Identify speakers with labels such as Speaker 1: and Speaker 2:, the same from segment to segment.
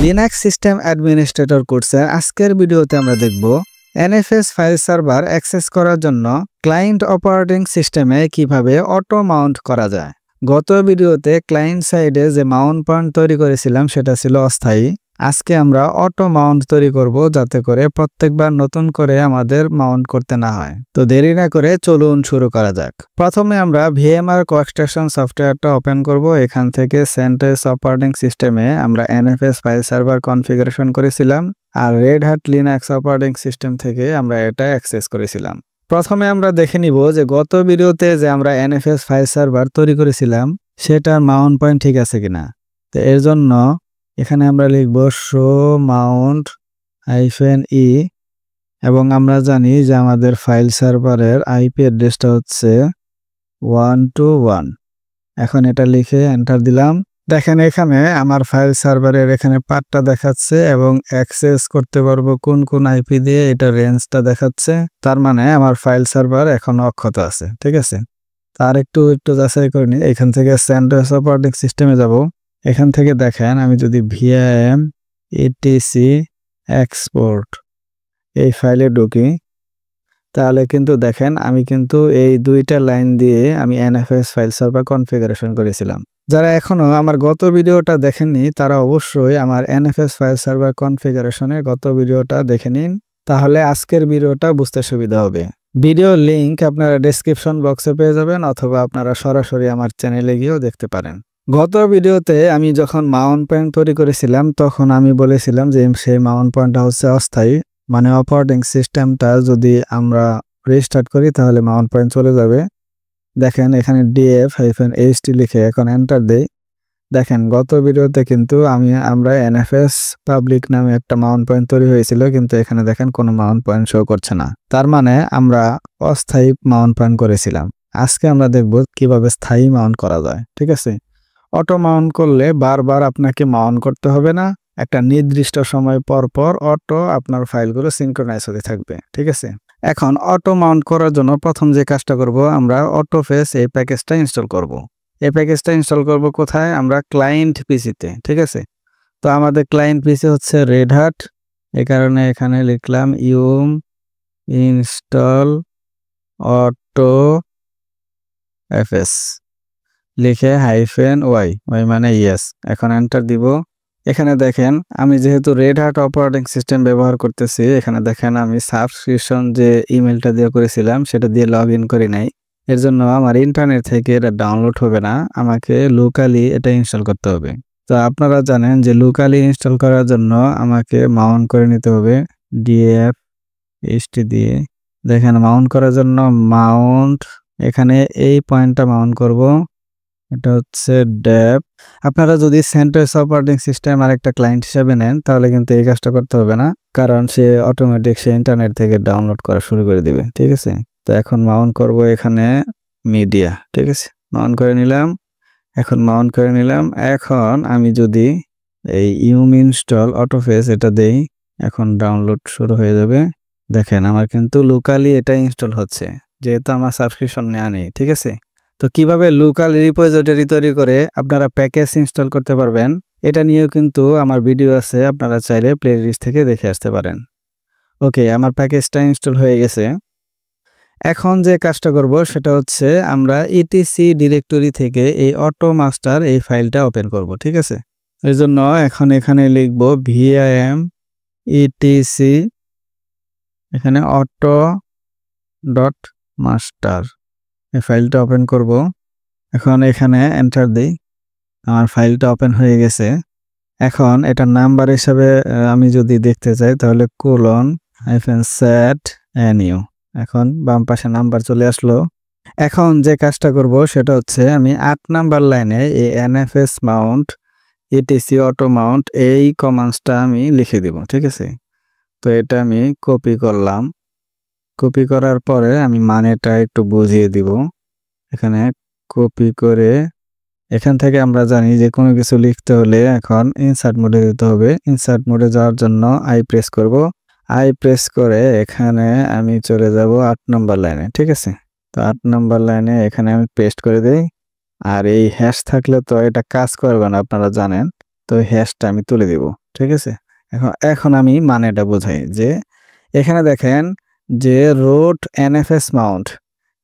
Speaker 1: Linux system administrator কোর্সের আজকের ভিডিওতে আমরা দেখব এনএফএস ফাইল সার্ভার অ্যাক্সেস করার জন্য ক্লায়েন্ট অপারেটিং সিস্টেমে কিভাবে অটো মাউন্ট করা যায়। গত ভিডিওতে ক্লায়েন্ট সাইডে যে মাউন্ট পয়েন্ট তৈরি করেছিলাম সেটা ছিল অস্থায়ী। আজকে আমরা অটো মাউন্ট তৈরি করব যাতে করে প্রত্যেকবার নতুন করে আমাদের মাউন্ট করতে না হয়। তো দেরি না করে চলুন শুরু করা যাক। প্রথমে আমরা ভিএমআর কোএক্সটেনশন সফটওয়্যারটা ওপেন করব। এখান থেকে সেন্টেস অপারেটিং সিস্টেমে আমরা এনএফএস ফাইল সার্ভার কনফিগারেশন করেছিলাম আর Red Hat Linux operating system থেকে আমরা এটা অ্যাক্সেস করেছিলাম। প্রথমে আমরা দেখে নিব যে গত ভিডিওতে যে আমরা এনএফএস ফাইল সার্ভার তৈরি করেছিলাম সেটার মাউন্ট পয়েন্ট ঠিক আছে কিনা। তো এর জন্য এখানে আমরা লিখব শো মাউন্ট -e এবং আমরা জানি যে আমাদের ফাইল সার্ভারের আইপি অ্যাড্রেসটা হচ্ছে 121। এখন এটা লিখে এন্টার দিলাম। দেখেন এখানে আমার ফাইল সার্ভারের এখানে পাথটা দেখাচ্ছে এবং অ্যাক্সেস করতে পারবো কোন কোন আইপি দিয়ে, এটা রেঞ্জটা দেখাচ্ছে। তার মানে আমার ফাইল সার্ভার এখনো অক্ষত আছে, ঠিক আছে। তার একটু যাচাই করে নিই। এখান থেকে সেন্টেস অপারেটিং সিস্টেমে যাব। এখান থেকে দেখেন আমি যদি vim etc export এই ফাইলে ঢুকি তাহলে কিন্তু দেখেন আমি কিন্তু এই দুইটা লাইন দিয়ে আমি এনএফএস ফাইল সার্ভার কনফিগারেশন করেছিলাম। যারা এখনো আমার গত ভিডিওটা দেখেননি তারা অবশ্যই আমার এনএফএস ফাইল সার্ভার কনফিগারেশনের গত ভিডিওটা দেখে নিন, তাহলে আজকের ভিডিওটা বুঝতে সুবিধা হবে। ভিডিও লিংক আপনারা ডেসক্রিপশন বক্সে পেয়ে যাবেন অথবা আপনারা সরাসরি আমার চ্যানেলে গিয়েও দেখতে পারেন। গত ভিডিওতে আমি যখন মাউন্ট পয়েন্ট তৈরি করেছিলাম তখন আমি বলেছিলাম যে সেই মাউন্ট পয়েন্টটা হচ্ছে অস্থায়ী, মানে অপারেটিং সিস্টেমটা যদি আমরা রিস্টার্ট করি তাহলে মাউন্ট পয়েন্ট চলে যাবে। দেখেন এখানে df-ht লিখে এখন এন্টার দেই। দেখেন গত ভিডিওতে কিন্তু আমরা এনএফএস পাবলিক নামে একটা মাউন্ট পয়েন্ট তৈরি হয়েছিল, কিন্তু এখানে দেখেন কোনো মাউন্ট পয়েন্ট শো করছে না। তার মানে আমরা অস্থায়ী মাউন্ট পয়েন্ট করেছিলাম। আজকে আমরা দেখব কিভাবে স্থায়ী মাউন্ট করা যায়, ঠিক আছে। অটো মাউন্ট করলে বারবার আপনাকে মাউন্ট করতে হবে না, একটা নির্দিষ্ট সময় পর পর অটো আপনার ফাইলগুলো সিনক্রোনাইজ হতে থাকবে, ঠিক আছে। এখন অটো মাউন্ট করার জন্য প্রথম যে কাজটা করব আমরা অটোফেস এই প্যাকেজটা ইনস্টল করব। এই প্যাকেজটা ইনস্টল করব কোথায়? আমরা ক্লায়েন্ট পিসিতে, ঠিক আছে। তো আমাদের ক্লায়েন্ট পিসি হচ্ছে রেড হ্যাট, এই কারণে এখানে লিখলাম ইউম ইনস্টল অটো এফএস লিখে -y মানে ইয়েস। এখন এন্টার দিব। এখানে দেখেন আমি যেহেতু রেড হ্যাট অপারেটিং সিস্টেম ব্যবহার করতেছি, এখানে দেখেন আমি সাবস্ক্রিপশন যে ইমেলটা দিয়ে করেছিলাম সেটা দিয়ে লগ ইন করি নাই। এর জন্য আমার ইন্টারনেট থেকে এটা ডাউনলোড হবে না, আমাকে লোকালি এটা ইনস্টল করতে হবে। তো আপনারা জানেন যে লোকালি ইনস্টল করার জন্য আমাকে মাউন্ট করে নিতে হবে df-ht দিয়ে। দেখেন মাউন্ট করার জন্য মাউন্ট, এখানে এই পয়েন্টটা মাউন্ট করব, এটা হচ্ছে ডেপ। আপনারা যদি সেন্টেস অপারেটিং সিস্টেম আর একটা ক্লায়েন্ট হিসেবে নেন তাহলে কিন্তু এই কাজটা করতে হবে না, কারণ সে অটোমেটিক সে ইন্টারনেট থেকে ডাউনলোড করা শুরু করে দিবে, ঠিক আছে। তো এখন মাউন্ট করব এখানে মিডিয়া, ঠিক আছে। মাউন্ট করে নিলাম। এখন আমি যদি এই ইউম ইনস্টল অটোফেস এটা দেই, এখন ডাউনলোড শুরু হয়ে যাবে। দেখেন আমার কিন্তু লোকালি এটা ইনস্টল হচ্ছে যেহেতু আমার সাবস্ক্রিপশন নেওয়া নেই, ঠিক আছে। তো কিভাবে লোকাল রিপোজিটরি তৈরি করে আপনারা প্যাকেজ ইনস্টল করতে পারবেন এটা নিয়েও কিন্তু আমার ভিডিও আছে, আপনারা চাইলে প্লেলিস্ট থেকে দেখে আসতে পারেন। ওকে, আমার প্যাকেজটা ইনস্টল হয়ে গেছে। এখন যে কাজটা করব সেটা হচ্ছে আমরা ইটিসি ডিরেক্টরি থেকে এই অটো মাস্টার এই ফাইলটা ওপেন করব, ঠিক আছে। এর জন্য এখন এখানে লিখব vim etc এখানে auto.master এই ফাইলটা ওপেন করব। এখন এখানে এন্টার দেই। আমার ফাইলটা ওপেন হয়ে গেছে। এখন এটা নাম্বার হিসাবে আমি যদি দেখতে চাই তাহলে :set_nu, এখন বাম পাশে নাম্বার চলে আসলো। এখন যে কাজটা করব সেটা হচ্ছে আমি 8 নাম্বার লাইনে এই nfs mount etc auto mount এই কমান্ডসটা আমি লিখে দিব, ঠিক আছে। তো এটা আমি কপি করলাম। কপি করার পরে আমি মানেটা একটু বুঝিয়ে দিব। এখানে কপি করে এখান থেকে আমরা জানি যে কোনো কিছু লিখতে হলে এখন ইনসার্ট মোডে দিতে হবে। ইনসার্ট মোডে যাওয়ার জন্য আই প্রেস করব। আই প্রেস করে এখানে আমি চলে যাব 8 নম্বর লাইনে, ঠিক আছে। তো 8 নম্বর লাইনে এখানে আমি পেস্ট করে দেই। আর এই হ্যাশ থাকলে তো এটা কাজ করবে না, আপনারা জানেন। তো হ্যাশটা আমি তুলে দিব। ঠিক আছে? এখন আমি মানেটা বোঝাই যে এখানে দেখেন যে রুট এনএফএস মাউন্ট,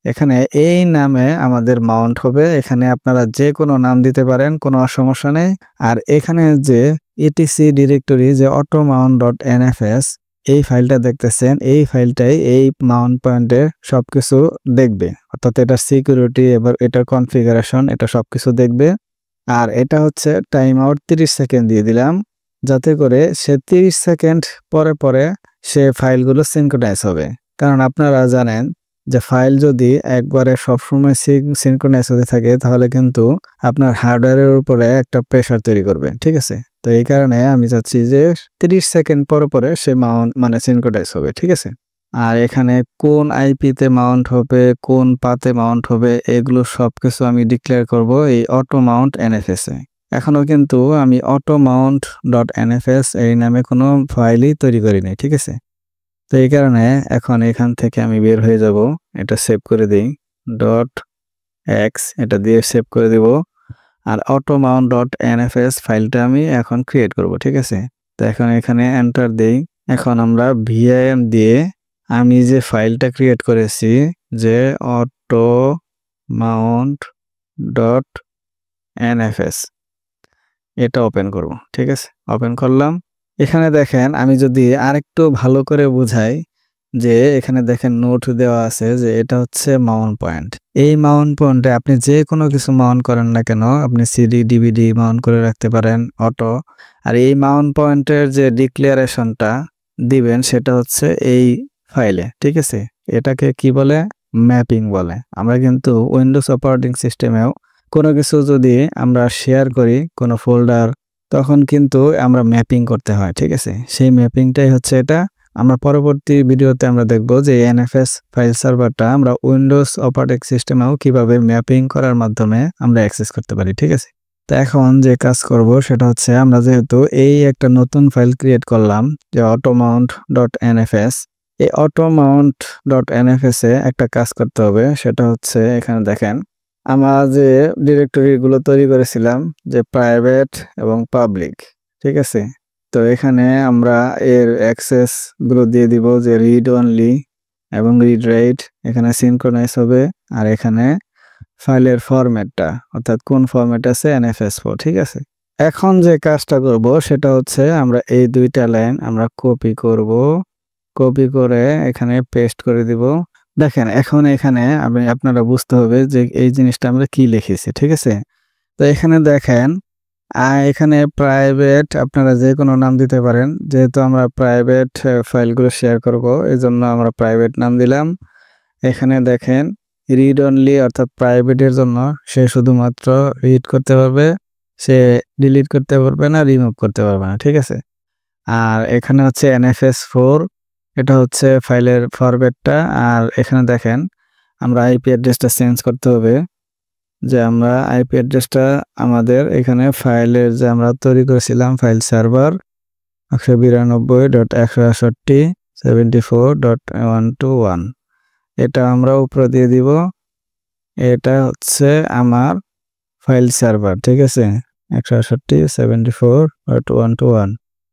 Speaker 1: এখানে এই নামে আমাদের মাউন্ট হবে। এখানে আপনারা যে কোনো নাম দিতে পারেন, কোনো সমস্যা নেই। আর এখানে যে ইটিসি ডিরেক্টরি যে অটো মাউন্ট ডট এনএফএস এই ফাইলটা দেখতেছেন, এই ফাইলটাই এই মাউন্ট পয়েন্টের সবকিছু দেখবে, অর্থাৎ এটার সিকিউরিটি এবার এটার কনফিগারেশন এটা সবকিছু দেখবে। আর এটা হচ্ছে টাইম আউট 30 সেকেন্ড দিয়ে দিলাম, যাতে করে সে 30 সেকেন্ড পরে পরে সে ফাইলগুলো সিনক্রোনাইজ হবে। কারণ আপনারা জানেন যে ফাইল যদি একবারে সবসময় সিনক্রোনাইজ হতে থাকে তাহলে কিন্তু আপনার হার্ডওয়্যারের উপরে একটা প্রেশার তৈরি করবে, ঠিক আছে? তো এই কারণে আমি চাচ্ছি যে 30 সেকেন্ড পরে পরে সে মাউন্ট মানে সিনক্রোনাইজ হবে, ঠিক আছে? আর এখানে কোন আইপিতে মাউন্ট হবে, কোন পাতে মাউন্ট হবে, এগুলো সবকিছু আমি ডিক্লেয়ার করব এই অটো মাউন্ট এনএফএস এ। এখনো কিন্তু আমি অটো মাউন্ট ডট এনএফএস এই নামে কোনো ফাইলই তৈরি করিনি, ঠিক আছে? তো এই কারণে এখন এখান থেকে আমি বের হয়ে যাব, এটা সেভ করে দিই, ডট এক্স এটা দিয়ে সেভ করে দিব। আর অটো মাউন্ট ডট এনএফএস ফাইলটা আমি এখন ক্রিয়েট করব, ঠিক আছে? তো এখন এখানে এন্টার দেই। এখন আমরা ভিআইএম দিয়ে আমি যে ফাইলটা ক্রিয়েট করেছি যে অটো মাউন্ট ডট এনএফএস এটা ওপেন করব, ঠিক আছে? ওপেন করলাম। এখানে দেখেন আমি যদি আরেকটু ভালো করে বুঝাই যে এখানে দেখেন নোট দেওয়া আছে যে এটা হচ্ছে মাউন্ট পয়েন্ট। এই মাউন্ট পয়েন্টে আপনি যে কোনো কিছু মাউন্ট করেন না কেন, আপনি সিডি ডিভিডি মাউন্ট করে রাখতে পারেন অটো। আর এই মাউন্ট পয়েন্টের যে ডিক্লারেশনটা দিবেন সেটা হচ্ছে এই ফাইলে, ঠিক আছে? এটাকে কি বলে? ম্যাপিং বলে। আমরা কিন্তু উইন্ডোজ অপারেটিং সিস্টেমেও কোনো কিছু যদি আমরা শেয়ার করি কোনো ফোল্ডার, তখন কিন্তু আমরা ম্যাপিং করতে হয়, ঠিক আছে? সেই ম্যাপিংটাই হচ্ছে এটা। আমরা পরবর্তী ভিডিওতে আমরা দেখব যে এনএফএস ফাইল সার্ভারটা আমরা উইন্ডোজ অপারেটিং সিস্টেমেও কিভাবে ম্যাপিং করার মাধ্যমে আমরা অ্যাক্সেস করতে পারি, ঠিক আছে? তো এখন যে কাজ করব সেটা হচ্ছে আমরা যেহেতু এই একটা নতুন ফাইল ক্রিয়েট করলাম যে অটোমাউন্ট ডট এনএফএস, এই অটোমাউন্ট ডট এনএফএস এ একটা কাজ করতে হবে। সেটা হচ্ছে এখানে দেখেন আমরা যে ডিরেক্টরিগুলো তৈরি করেছিলাম যে প্রাইভেট এবং পাবলিক, ঠিক আছে? তো এখানে আমরা এর অ্যাক্সেস গুলো দিয়ে দিব যে রিড অনলি এবং রিড রাইট, এখানে সিনক্রোনাইজ হবে। আর এখানে ফাইলের ফরম্যাটটা অর্থাৎ কোন ফরম্যাট আছে NFS4, ঠিক আছে? এখন যে কাজটা করব সেটা হচ্ছে আমরা এই দুইটা লাইন আমরা কপি করব, কপি করে এখানে পেস্ট করে দিব। দেখেন এখন এখানে আপনারা বুঝতে হবে যে এই জিনিসটা আমরা কি লিখেছি, ঠিক আছে? তো এখানে দেখেন এখানে প্রাইভেট আপনারা যে কোনো নাম দিতে পারেন, যেহেতু আমরা প্রাইভেট ফাইলগুলো শেয়ার করব এজন্য আমরা প্রাইভেট নাম দিলাম। এখানে দেখেন রিড অনলি অর্থাৎ প্রাইভেটের জন্য সে শুধুমাত্র রিড করতে পারবে, সে ডিলিট করতে পারবে না, রিমুভ করতে পারবে না, ঠিক আছে? আর এখানে হচ্ছে NFS4 এটা হচ্ছে ফাইলের ফরম্যাটটা। আর এখানে দেখেন আমরা আইপি অ্যাড্রেসটা চেঞ্জ করতে হবে, যে আমরা আইপি অ্যাড্রেসটা আমাদের এখানে ফাইলের যে আমরা তৈরি করেছিলাম ফাইল সার্ভার 192.168.74.121 এটা আমরা উপরে দিয়ে দিব। এটা হচ্ছে আমার ফাইল সার্ভার, ঠিক আছে? 168.74.121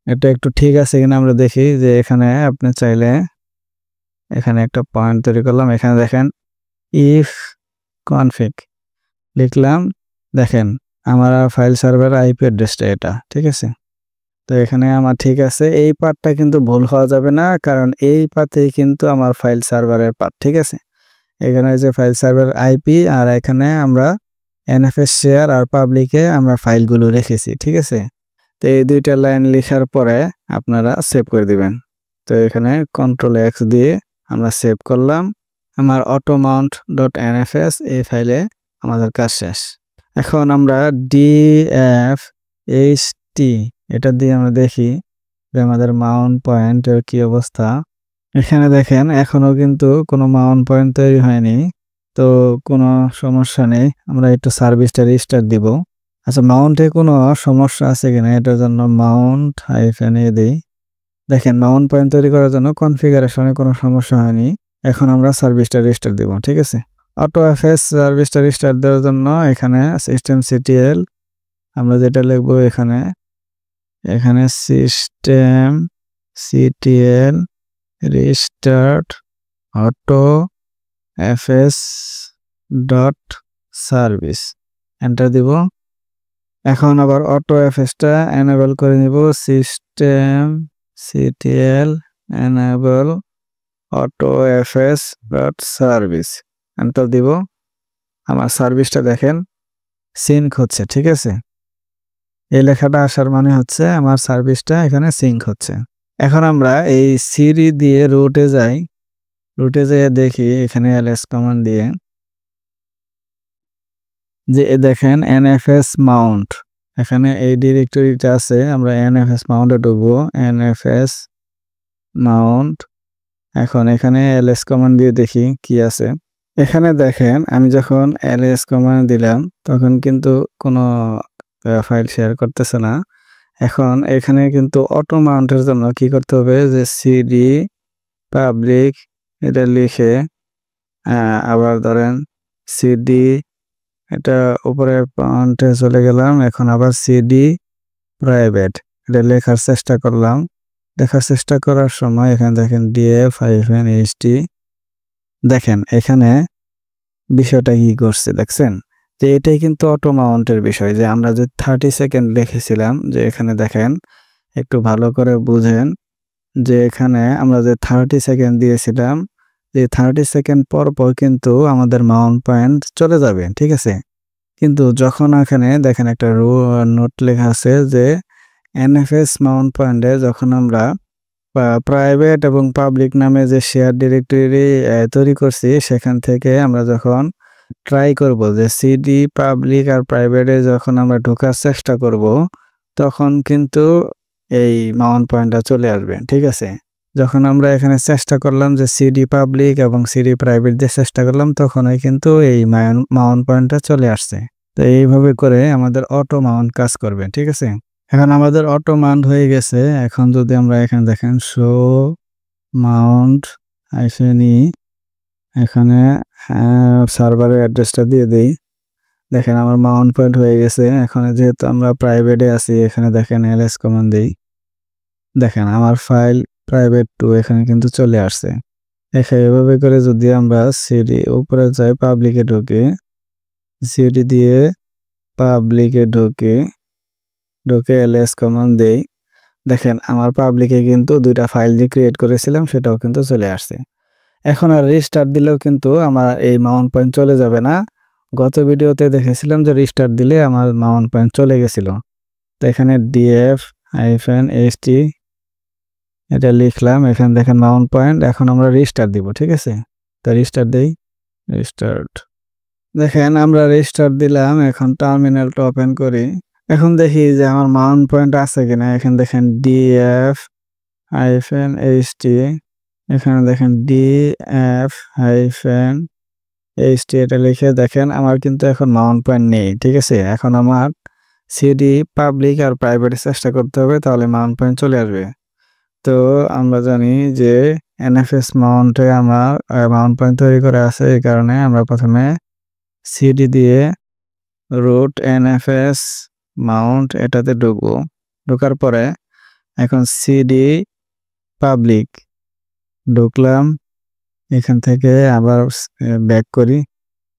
Speaker 1: এটা একটু ঠিক আছে কিনা আমরা দেখি। যে এখানে আপনি চাইলে এখানে একটা পয়েন্ট তৈরি করলাম, এখানে দেখেন ইফ কনফিগ লিখলাম, দেখেন আমার ফাইল সার্ভার আইপি অ্যাড্রেসটা এটা, ঠিক আছে? তো এখানে আমার ঠিক আছে। এই পাথটা কিন্তু ভুল হওয়া যাবে না, কারণ এই পাথেই কিন্তু আমার ফাইল সার্ভারের পাথ, ঠিক আছে? এখানে যে ফাইল সার্ভার আইপি আর এখানে আমরা NFS শেয়ার আর পাবলিকে আমরা ফাইলগুলো রেখেছি, ঠিক আছে? তো এই দুইটা লাইন লেখার পরে আপনারা সেভ করে দিবেন। তো এখানে Ctrl+X দিয়ে আমরা সেভ করলাম। আমার automount.nfs এই ফাইলে আমাদের কাজ শেষ। এখন আমরা dfht এটা দিয়ে আমরা দেখি যে আমাদের মাউন্ট পয়েন্টের কি অবস্থা। এখানে দেখেন এখনো কিন্তু কোনো মাউন্ট পয়েন্ট তৈরি হয়নি, তো কোনো সমস্যা নেই। আমরা একটু সার্ভিসটা রিস্টার্ট দিব। আচ্ছা, মাউন্টে কোনো সমস্যা আছে কিনা এটার জন্য মাউন্ট -a দিই। দেখেন মাউন্ট পয়েন্ট তৈরি করার জন্য কনফিগারেশনে কোনো সমস্যা হয়নি। এখন আমরা সার্ভিসটা রিস্টার্ট দিব, ঠিক আছে? AutoFS সার্ভিসটা রিস্টার্ট দেওয়ার জন্য এখানে systemctl আমরা যেটা লিখবো এখানে এখানে system CTL restart auto FS dot service enter দিব। এখন আবার অটো এফএসটা এনেবল করে নিব। System CTL enable auto FS dot service enter দিব। আমার সার্ভিসটা দেখেন সিঙ্ক হচ্ছে, ঠিক আছে। এই লেখাটা আসার মানে হচ্ছে আমার সার্ভিসটা এখানে সিঙ্ক হচ্ছে। এখন আমরা এই সিডি দিয়ে রুটে যাই। রুটে যেয়ে দেখি এখানে এলএস কমান্ড দিয়ে যে দেখেন এনএফএস মাউন্ট, এখানে এই ডিরেক্টরিটা আছে। আমরা এনএফএস মাউন্টে ঢুকবো, এনএফএস মাউন্ট। এখন এখানে এলএস কমান্ড দিয়ে দেখি কি আছে। এখানে দেখেন আমি যখন এলএস কমান্ড দিলাম তখন কিন্তু কোনো ফাইল শেয়ার করতেছে না। এখন এখানে কিন্তু অটো মাউন্টের জন্য কি করতে হবে, যে সিডি পাবলিক এটা লিখে আবার ধরেন সিডি এটা উপরে মাউন্টে চলে গেলাম। এখন আবার সিডি প্রাইভেট এটা লেখার চেষ্টা করলাম। লেখার চেষ্টা করার সময় এখানে দেখেন df-ht দেখেন এখানে বিষয়টা কি করছে দেখছেন, যে এটাই কিন্তু অটো মাউন্টের বিষয়। যে আমরা যে 30 সেকেন্ড লিখেছিলাম, যে এখানে দেখেন একটু ভালো করে বুঝেন, যে এখানে আমরা যে 30 সেকেন্ড দিয়েছিলাম, যে 30 সেকেন্ড পর পর কিন্তু আমাদের মাউন্ট পয়েন্ট চলে যাবে, ঠিক আছে। কিন্তু যখন এখানে দেখেন একটা নোট লেখা আছে যে এনএফএস মাউন্ট পয়েন্টে যখন আমরা প্রাইভেট এবং পাবলিক নামে যে শেয়ার ডিরেক্টরি তৈরি করছি, সেখান থেকে আমরা যখন ট্রাই করব যে সিডি পাবলিক আর প্রাইভেটে যখন আমরা ঢোকার চেষ্টা করব, তখন কিন্তু এই মাউন্ট পয়েন্টটা চলে আসবে, ঠিক আছে। যখন আমরা এখানে চেষ্টা করলাম যে সিডি পাবলিক এবং সিডি প্রাইভেট দিয়ে চেষ্টা করলাম, তখনই কিন্তু এই মাউন্ট পয়েন্টটা চলে আসছে। তো এইভাবে করে আমাদের অটো মাউন্ট কাজ করবে, ঠিক আছে। এখন আমাদের অটো মাউন্ট হয়ে গেছে। এখন যদি আমরা এখানে দেখেন শো মাউন্ট -e এখানে সার্ভারের অ্যাড্রেসটা দিয়ে দেই। দেখেন আমার মাউন্ট পয়েন্ট হয়ে গেছে। এখন যেহেতু আমরা প্রাইভেটে আছি, এখানে দেখেন এলএস কমান্ড দেই, দেখেন আমার ফাইল প্রাইভেট টু এখানে কিন্তু চলে আসছে। এভাবে করে যদি আমরা সিডি উপরে যাই, পাবলিকে ঢুকে সিডি দিয়ে পাবলিকে ঢুকে এলএস কমান্ড দেই, দেখেন আমার পাবলিকে কিন্তু দুইটা ফাইল যে ক্রিয়েট করেছিলাম সেটাও কিন্তু চলে আসছে। এখন আর রিস্টার্ট দিলেও কিন্তু আমার এই মাউন্ট পয়েন্ট চলে যাবে না। গত ভিডিওতে দেখেছিলাম যে রিস্টার্ট দিলে আমার মাউন্ট পয়েন্ট চলে গেছিল। তো এখানে df-ht এটা লিখলাম, এখানে দেখেন মাউন্ট পয়েন্ট। এখন আমরা রিস্টার্ট দিব, ঠিক আছে। তো রিস্টার্ট দেই, রিস্টার্ট। দেখেন আমরা রিস্টার্ট দিলাম। এখন টার্মিনালটা ওপেন করি। এখন দেখি যে আমার মাউন্ট পয়েন্ট আছে কিনা। এখানে দেখেন df-ht এখানে দেখেন df-ht এটা লিখে দেখেন আমার কিন্তু এখন মাউন্ট পয়েন্ট নেই, ঠিক আছে। এখন আমার সিডি পাবলিক আর প্রাইভেটে চেষ্টা করতে হবে, তাহলে মাউন্ট পয়েন্ট চলে আসবে। তো আমরা জানি যে এনএফএস মাউন্টে আমার মাউন্ট পয়েন্ট তৈরি করা আছে, এই কারণে আমরা প্রথমে সিডি দিয়ে রুট এনএফএস মাউন্ট এটাতে ঢুকবো। ঢোকার পরে এখন সিডি পাবলিক ঢুকলাম। এখান থেকে আবার ব্যাক করি,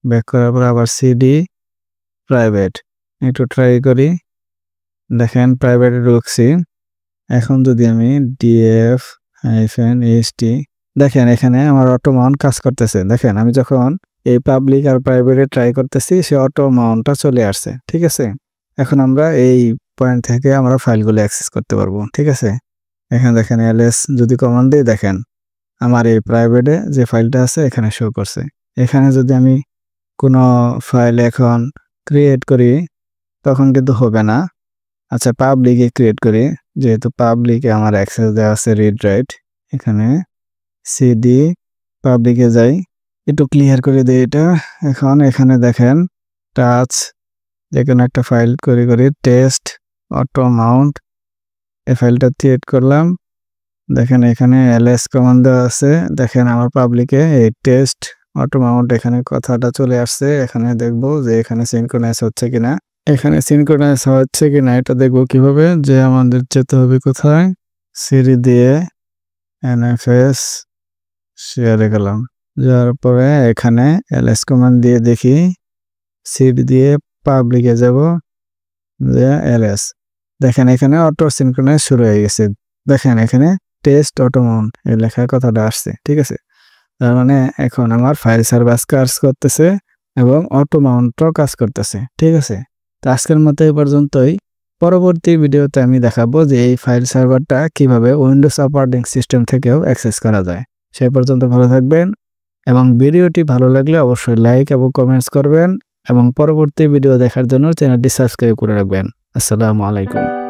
Speaker 1: ব্যাক করার পর আবার সিডি প্রাইভেট একটু ট্রাই করি। দেখেন প্রাইভেটে ঢুকছি। এখন যদি আমি df-ht দেখেন এখানে আমার অটো মাউন্ট কাজ করতেছে। দেখেন আমি যখন এই পাবলিক আর প্রাইভেটে ট্রাই করতেছি, সে অটো মাউন্টটা চলে আসছে, ঠিক আছে। এখন আমরা এই পয়েন্ট থেকে আমরা ফাইলগুলো অ্যাক্সেস করতে পারবো, ঠিক আছে। এখানে দেখেন এলএস যদি কমান্ড দিই, দেখেন আমার এই প্রাইভেটে যে ফাইলটা আছে এখানে শো করছে। এখানে যদি আমি কোনো ফাইল এখন ক্রিয়েট করি তখন কিন্তু হবে না। আচ্ছা পাবলিকে ক্রিয়েট করি, যেহেতু পাবলিকে আমার অ্যাক্সেস দেওয়া আছে রিড রাইট। এখানে সিডি পাবলিকে যাই, একটু ক্লিয়ার করে দিই এটা। এখন এখানে দেখেন টাচ যে কোনো একটা ফাইল করি টেস্ট অটো মাউন্ট, এই ফাইলটা ক্রিয়েট করলাম। দেখেন এখানে এলএস কমান্ড দেওয়া আছে। দেখেন আমার পাবলিকে এই টেস্ট অটো মাউন্ট এখানে কথাটা চলে আসছে। এখানে দেখবো যে এখানে সিনক্রোনাইজ হচ্ছে কিনা। এখানে সিনক্রোনাইজ হচ্ছে কিনা এটা দেখবো কিভাবে, যে আমাদের যেতে হবে কোথায়, সিডি দিয়ে এনএফএস শেয়ারে গেলাম, যাওয়ার পরে এখানে এলএস কমান্ড দিয়ে দেখি, সিডি দিয়ে পাবলিকে যাব, এলএস, দেখেন এখানে অটো সিনক্রোনাইজ শুরু হয়ে গেছে। দেখেন এখানে টেস্ট অটো মাউন্ট এই লেখার কথাটা আসছে, ঠিক আছে। তার মানে এখন আমার ফাইল সার্ভার কাজ করতেছে এবং অটো মাউন্টও কাজ করতেছে, ঠিক আছে। তো আজকের মতো এই পর্যন্তই। পরবর্তী ভিডিওতে আমি দেখাবো যে এই ফাইল সার্ভারটা কিভাবে উইন্ডোজ অপারেটিং সিস্টেম থেকেও অ্যাক্সেস করা যায়। সেই পর্যন্ত ভালো থাকবেন এবং ভিডিওটি ভালো লাগলে অবশ্যই লাইক এবং কমেন্টস করবেন এবং পরবর্তী ভিডিও দেখার জন্য চ্যানেলটি সাবস্ক্রাইব করে রাখবেন। আসসালামু আলাইকুম।